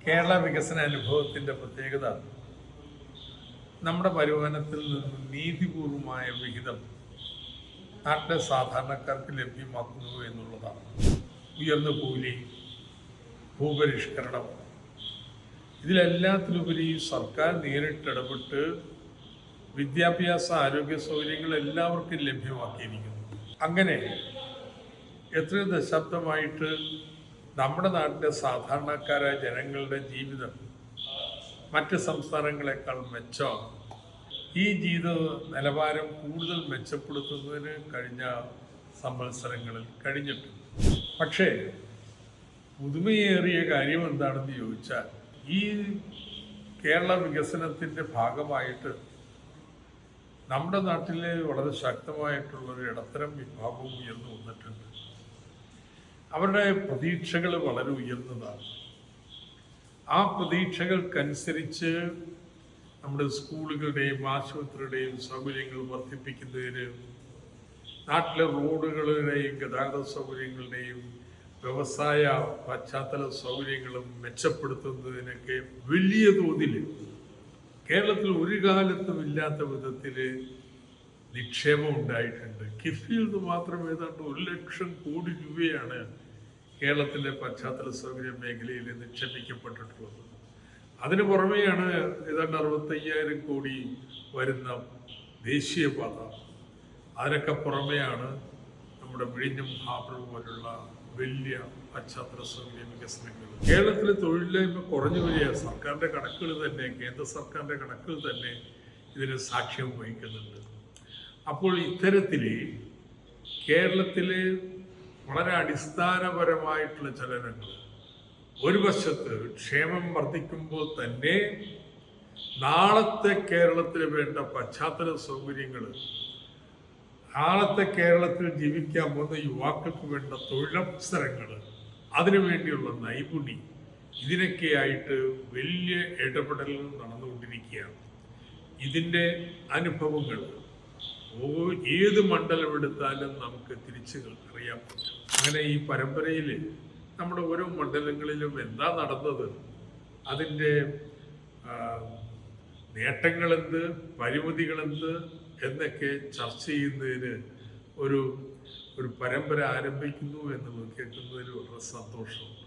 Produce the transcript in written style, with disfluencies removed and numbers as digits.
കേരള വികസന അനുഭവത്തിൻ്റെ പ്രത്യേകത നമ്മുടെ വരുമാനത്തിൽ നിന്നും നീതിപൂർവമായ വിഹിതം നാട്ടിലെ സാധാരണക്കാർക്ക് ലഭ്യമാക്കുന്നു എന്നുള്ളതാണ്. ഉയർന്ന കൂലി, ഭൂപരിഷ്കരണം, ഇതിലെല്ലാത്തിലുപരി സർക്കാർ നേരിട്ടിടപെട്ട് വിദ്യാഭ്യാസ ആരോഗ്യ സൗകര്യങ്ങൾ എല്ലാവർക്കും ലഭ്യമാക്കിയിരിക്കുന്നു. അങ്ങനെ എത്രയോ ദശാബ്ദമായിട്ട് നമ്മുടെ നാട്ടിലെ സാധാരണക്കാരായ ജനങ്ങളുടെ ജീവിതം മറ്റ് സംസ്ഥാനങ്ങളെക്കാൾ മെച്ചമാണ്. ഈ ജീവിത നിലവാരം കൂടുതൽ മെച്ചപ്പെടുത്തുന്നതിന് കഴിഞ്ഞ സംവത്സരങ്ങളിൽ കഴിഞ്ഞിട്ടുണ്ട്. പക്ഷേ പുതുമയേറിയ കാര്യം എന്താണെന്ന് ചോദിച്ചാൽ, ഈ കേരള വികസനത്തിൻ്റെ ഭാഗമായിട്ട് നമ്മുടെ നാട്ടിലെ വളരെ ശക്തമായിട്ടുള്ളൊരു ഇടത്തരം വിഭാഗം ഉയർന്നു വന്നിട്ടുണ്ട്. അവരുടെ പ്രതീക്ഷകൾ വളരെ ഉയർന്നതാണ്. ആ പ്രതീക്ഷകൾക്കനുസരിച്ച് നമ്മുടെ സ്കൂളുകളുടെയും ആശുപത്രിയുടെയും സൗകര്യങ്ങൾ വർദ്ധിപ്പിക്കുന്നതിന്, നാട്ടിലെ റോഡുകളുടെയും ഗതാഗത സൗകര്യങ്ങളുടെയും വ്യവസായ പശ്ചാത്തല സൗകര്യങ്ങളും മെച്ചപ്പെടുത്തുന്നതിനൊക്കെ വലിയ തോതിൽ കേരളത്തിൽ ഒരു കാലത്തും ഇല്ലാത്ത വിധത്തിൽ നിക്ഷേപം ഉണ്ടായിട്ടുണ്ട്. കിഫ്ബിയിൽ നിന്ന് മാത്രം ഏതാണ്ട് 1 ലക്ഷം കോടി രൂപയാണ് കേരളത്തിൻ്റെ പശ്ചാത്തല സൗകര്യ മേഖലയിൽ നിക്ഷേപിക്കപ്പെട്ടിട്ടുള്ളത്. അതിന് പുറമെയാണ് ഏതാണ്ട് 65,000 കോടി വരുന്ന ദേശീയപാത. അതിനൊക്കെ പുറമെയാണ് നമ്മുടെ വിഴിഞ്ഞം ഹാർബർ പോലുള്ള വലിയ പശ്ചാത്തല സൗകര്യ വികസനങ്ങൾ. കേരളത്തിലെ തൊഴിലില്ലായ്മ കുറഞ്ഞു വരികയാണ്. സർക്കാരിൻ്റെ കണക്കുകൾ തന്നെ, കേന്ദ്ര സർക്കാരിൻ്റെ കണക്കുകൾ തന്നെ ഇതിന് സാക്ഷ്യം വഹിക്കുന്നുണ്ട്. അപ്പോൾ ഇത്തരത്തിൽ കേരളത്തിലെ വളരെ അടിസ്ഥാനപരമായിട്ടുള്ള ചലനങ്ങൾ, ഒരു വശത്ത് ക്ഷേമം വർദ്ധിക്കുമ്പോൾ തന്നെ നാളത്തെ കേരളത്തിന് വേണ്ട പശ്ചാത്തല സൗകര്യങ്ങൾ, നാളത്തെ കേരളത്തിൽ ജീവിക്കാൻ പോകുന്ന യുവാക്കൾക്ക് വേണ്ട തൊഴിലവസരങ്ങൾ, അതിനുവേണ്ടിയുള്ള നൈപുണ്യം, ഇതിനൊക്കെയായിട്ട് വലിയ ഇടപെടലുകൾ നടന്നുകൊണ്ടിരിക്കുകയാണ്. ഇതിൻ്റെ അനുഭവങ്ങൾ ഏത് മണ്ഡലം എടുത്താലും നമുക്ക് തിരിച്ച് അറിയാൻ പറ്റും. അങ്ങനെ ഈ പരമ്പരയിൽ നമ്മുടെ ഓരോ മണ്ഡലങ്ങളിലും എന്താ നടന്നത്, അതിൻ്റെ നേട്ടങ്ങളെന്ത്, പരിമിതികളെന്ത് എന്നൊക്കെ ചർച്ച ചെയ്യുന്നതിന് ഒരു പരമ്പര ആരംഭിക്കുന്നു എന്നുള്ളത് കേൾക്കുന്നതിൽ വളരെ സന്തോഷമുണ്ട്.